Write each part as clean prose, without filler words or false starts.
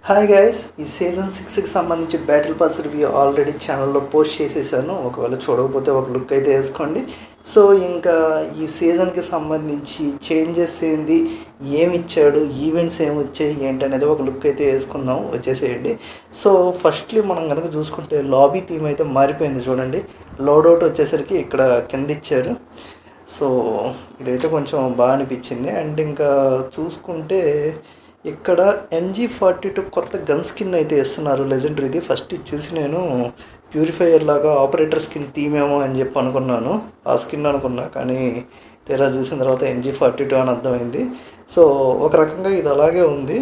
Hi guys, ఈ season 6కి సంబంధించి బ్యాటిల్ పాస్ రివ్యూ ఆల్రెడీ ఛానల్లో పోస్ట్ చేసేసాను. ఒకవేళ చూడకపోతే ఒక లుక్ అయితే వేసుకోండి. సో ఇంకా ఈ సీజన్కి సంబంధించి చేంజెస్ ఏంది, ఏమి ఇచ్చాడు, ఈవెంట్స్ ఏమి వచ్చాయి ఏంటి అనేది ఒక లుక్ అయితే వేసుకుందాం, వచ్చేసేయండి. సో ఫస్ట్లీ మనం కనుక చూసుకుంటే లాబీ థీమ్ అయితే మారిపోయింది చూడండి. లోడౌట్ వచ్చేసరికి ఇక్కడ కింద ఇచ్చారు. సో ఇదైతే కొంచెం బాగా అనిపించింది. అండ్ ఇంకా చూసుకుంటే ఇక్కడ MG42 కొత్త గన్ స్కిన్ అయితే ఇస్తున్నారు, లెజెండరీది. ఫస్ట్ ఇచ్చేసి నేను ప్యూరిఫైయర్ లాగా ఆపరేటర్ స్కిన్ థీమేమో అని చెప్పి అనుకున్నాను, ఆ స్కిన్ అనుకున్నా. కానీ తీరా చూసిన తర్వాత MG42 అని అర్థమైంది. సో ఒక రకంగా ఇది అలాగే ఉంది.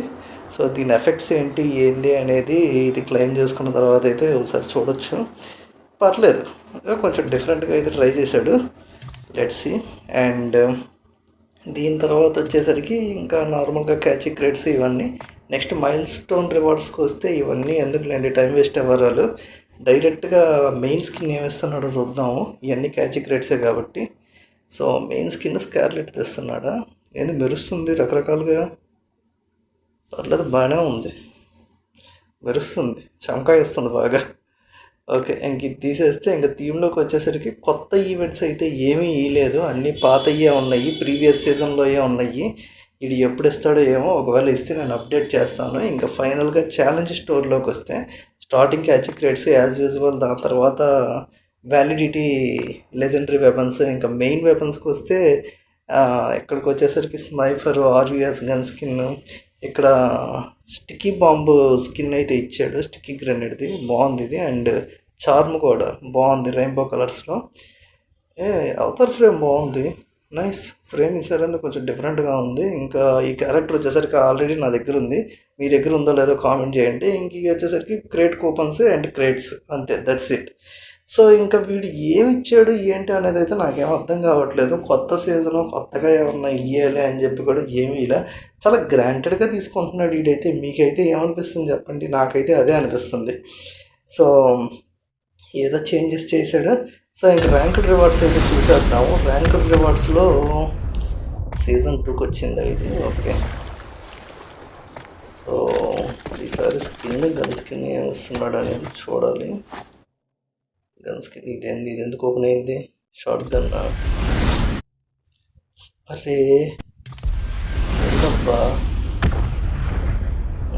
సో దీని ఎఫెక్ట్స్ ఏంది అనేది ఇది క్లెయిమ్ చేసుకున్న తర్వాత అయితే ఒకసారి చూడొచ్చు. పర్లేదు, కొంచెం డిఫరెంట్గా అయితే ట్రై చేశాడు. Let's see. అండ్ దీని తర్వాత వచ్చేసరికి ఇంకా నార్మల్గా క్యాచ్ క్రేట్స్ ఇవన్నీ. నెక్స్ట్ మైల్ స్టోన్ రివార్డ్స్కి వస్తే ఇవన్నీ ఎందుకులేండి, టైం వేస్ట్ అవ్వరాలు. డైరెక్ట్గా మెయిన్ స్కిన్ ఏమిస్తున్నాడో చూద్దాము. ఇవన్నీ క్యాచ్ క్రేట్సే కాబట్టి. సో మెయిన్ స్కిన్ స్కార్లెట్ తెస్తున్నాడా? ఏంది మెరుస్తుంది రకరకాలుగా. పర్లేదు, బాగానే ఉంది, మెరుస్తుంది, చమకాయ ఇస్తుంది బాగా. ఓకే, ఇంక ఇది తీసేస్తే ఇంకా థీమ్లోకి వచ్చేసరికి కొత్త ఈవెంట్స్ అయితే ఏమీ ఇవ్వలేదు, అన్నీ పాతయ్యే ఉన్నాయి, ప్రీవియస్ సీజన్లోయే ఉన్నాయి. ఇది ఎప్పుడు ఇస్తాడో ఏమో, ఒకవేళ ఇస్తే నేను అప్డేట్ చేస్తాను. ఇంకా ఫైనల్గా ఛాలెంజ్ స్టోర్లోకి వస్తే starting catch crates as usual, దాని తర్వాత వ్యాలిడిటీ లెజెండరీ వెపన్స్. ఇంకా మెయిన్ వెపన్స్కి వస్తే ఇక్కడికి వచ్చేసరికి స్నైఫర్, ఆర్యూఎస్ గన్ స్కిన్, ఇక్కడ స్టిక్కీ బాంబు స్కిన్ అయితే ఇచ్చాడు, స్టిక్కీ గ్రెనేడ్ది బాగుంది ఇది. అండ్ చార్మ్ కూడా బాగుంది రెయిన్బో కలర్స్లో. అవతార్ ఫ్రేమ్ బాగుంది, నైస్ ఫ్రేమ్ ఇసారంతా కొంచెం డిఫరెంట్గా ఉంది. ఇంకా ఈ క్యారెక్టర్ వచ్చేసరికి ఆల్రెడీ నా దగ్గర ఉంది, మీ దగ్గర ఉందో లేదో కామెంట్ చేయండి. ఇంక వచ్చేసరికి క్రేట్ కూపన్స్ అండ్ క్రేట్స్, అంతే, దట్స్ ఇట్. సో ఇంకా వీడు ఏమి ఇచ్చాడు ఏంటి అనేది అయితే నాకేం అర్థం కావట్లేదు. కొత్త సీజన్ కొత్తగా ఏమన్నా ఇవ్వాలి అని చెప్పి కూడా ఏమీ ఇలా చాలా గ్రాంటెడ్గా తీసుకుంటున్నాడు వీడైతే. మీకైతే ఏమనిపిస్తుంది చెప్పండి, నాకైతే అదే అనిపిస్తుంది. సో ఏదో చేంజెస్ చేశాడు. సో ఇంకా ర్యాంక్డ్ రివార్డ్స్ అయితే చూసేద్దాము. ర్యాంక్డ్ రివార్డ్స్లో సీజన్ 2కి వచ్చింది ఇది. ఓకే, సో ఈసారి స్కిన్ గన్ స్కిన్ ఏమిస్తున్నాడు అనేది చూడాలి. గన్ స్కిన్ ఇది ఎందుకు ఓపెన్ అయింది? Short gun. అరే ఏంటబ్బా,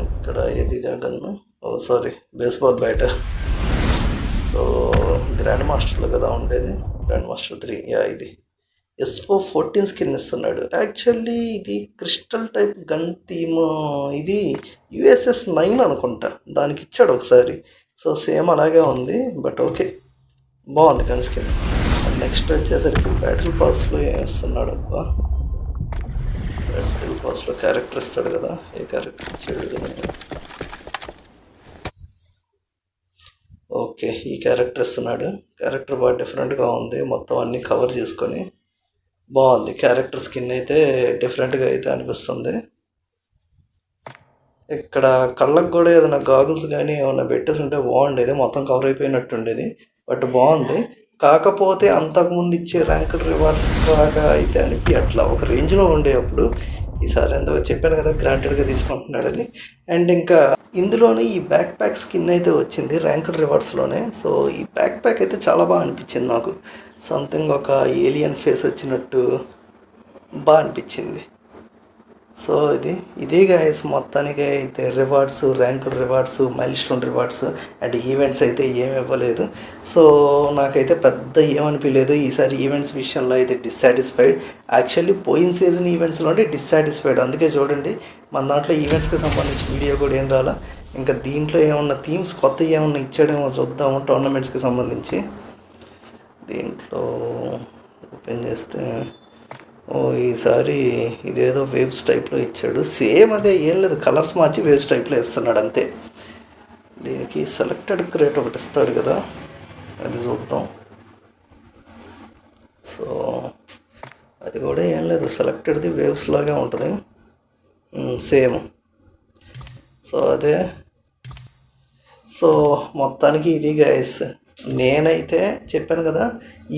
ఇక్కడ ఏది గన్ను? ఓ sorry, baseball bat. So grand మాస్టర్లో కదా ఉండేది, గ్రాండ్ మాస్టర్ 3. ఇది S414 స్కిన్ ఇస్తున్నాడు. యాక్చువల్లీ ఇది క్రిస్టల్ టైప్ గన్ థీమ్, ఇది USS 9 అనుకుంటా, దానికి ఇచ్చాడు ఒకసారి. సో సేమ్ అలాగే ఉంది, బట్ ఓకే, బాగుంది గన్ స్కిన్. అండ్ నెక్స్ట్ వచ్చేసరికి బ్యాటిల్ పాస్లో ఏమి ఇస్తున్నాడు అబ్బా? బ్యాటిల్ పాస్లో క్యారెక్టర్ ఇస్తాడు కదా, ఏ క్యారెక్టర్ ఇచ్చాడు? ఓకే, ఈ క్యారెక్టర్ ఇస్తున్నాడు. క్యారెక్టర్ బాగా డిఫరెంట్గా ఉంది, మొత్తం అన్నీ కవర్ చేసుకొని బాగుంది. క్యారెక్టర్ స్కిన్ అయితే డిఫరెంట్గా అయితే అనిపిస్తుంది. ఇక్కడ కళ్ళకు కూడా ఏదైనా గాగుల్స్ కానీ ఏమైనా పెట్టేసి ఉంటే బాగుండేది, మొత్తం కవర్ అయిపోయినట్టు ఉండేది, బట్ బాగుంది. కాకపోతే అంతకుముందు ఇచ్చే ర్యాంక్డ్ రివార్డ్స్ లాగా అయితే అనిపి అట్లా ఒక రేంజ్లో ఉండే అప్పుడు. ఈసారి ఎందుకు చెప్పాను కదా, గ్రాంటెడ్గా తీసుకుంటున్నాడని. అండ్ ఇంకా ఇందులోనే ఈ బ్యాక్ ప్యాక్ స్కిన్ అయితే వచ్చింది ర్యాంక్డ్ రివార్డ్స్లోనే. సో ఈ బ్యాక్ ప్యాక్ అయితే చాలా బాగా అనిపించింది నాకు, సంథింగ్ ఒక ఏలియన్ ఫేస్ వచ్చినట్టు బాగా అనిపించింది. సో ఇదే గైస్ మొత్తానికి అయితే rewards, ranked rewards, mile stone rewards and events అయితే ఏమి ఇవ్వలేదు. సో నాకైతే పెద్ద ఏమనిపించలేదు ఈసారి ఈవెంట్స్ విషయంలో అయితే. డిస్సాటిస్ఫైడ్. యాక్చువల్లీ పోయిన సీజన్ ఈవెంట్స్లోనే డిస్సాటిస్ఫైడ్. అందుకే చూడండి మన దాంట్లో ఈవెంట్స్కి సంబంధించి వీడియో కూడా ఏం రాలా. ఇంకా దీంట్లో ఏమన్నా థీమ్స్ కొత్త ఏమన్నా ఇచ్చాడేమో చూద్దాము టోర్నమెంట్స్కి సంబంధించి. దీంట్లో ఓపెన్ చేస్తే ఈసారి ఇదేదో వేవ్స్ టైప్లో ఇచ్చాడు, సేమ్ అదే, ఏం లేదు, కలర్స్ మార్చి వేవ్స్ టైప్లో ఇస్తున్నాడు అంతే. దీనికి సెలెక్టెడ్ క్రేట్ ఒకటి ఇస్తాడు కదా, అది చూద్దాం. సో అది కూడా ఏం లేదు, సెలెక్టెడ్ది వేవ్స్ లాగే ఉంటుంది, సేమ్. సో అదే. సో మొత్తానికి ఇది గైస్, నేనైతే చెప్పాను కదా,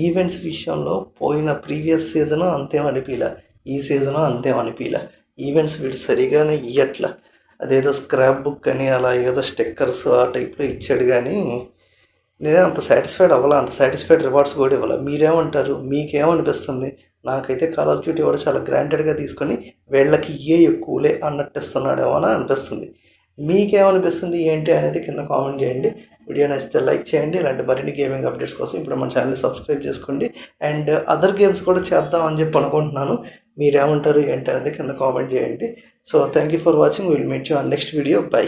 ఈవెంట్స్ విషయంలో పోయిన ప్రీవియస్ సీజను అంతేమనిపించలే, ఈ సీజను అంతేమనిపించలే. ఈవెంట్స్ వీడు సరిగానే ఇవ్వట్ల. అదేదో స్క్రాప్ బుక్ అని అలా ఏదో స్టిక్కర్స్ ఆ టైప్లో ఇచ్చాడు, కానీ నేనే అంత సాటిస్ఫైడ్ అవ్వాలా, అంత సాటిస్ఫైడ్ రివార్డ్స్ కూడా ఇవ్వాలి. మీరేమంటారు? మీకేమనిపిస్తుంది? నాకైతే కాల్ ఆఫ్ డ్యూటీ వాడు చాలా గ్రాంటెడ్గా తీసుకొని వీళ్ళకి ఎక్కువలే అన్నట్టు ఇస్తున్నాడేమో అని అనిపిస్తుంది. మీకేమనిపిస్తుంది ఏంటి అనేది కింద కామెంట్ చేయండి. వీడియో నచ్చితే లైక్ చేయండి. ఇలాంటి మరిన్ని గేమింగ్ అప్డేట్స్ కోసం ఇప్పుడు మన ఛానల్ని సబ్స్క్రైబ్ చేసుకోండి. అండ్ అదర్ గేమ్స్ కూడా చేద్దామని చెప్పి అనుకుంటున్నాను. మీరేమంటారు ఏంటి అనేది కింద కామెంట్ చేయండి. So thank you for watching. Will meet you on next video. By.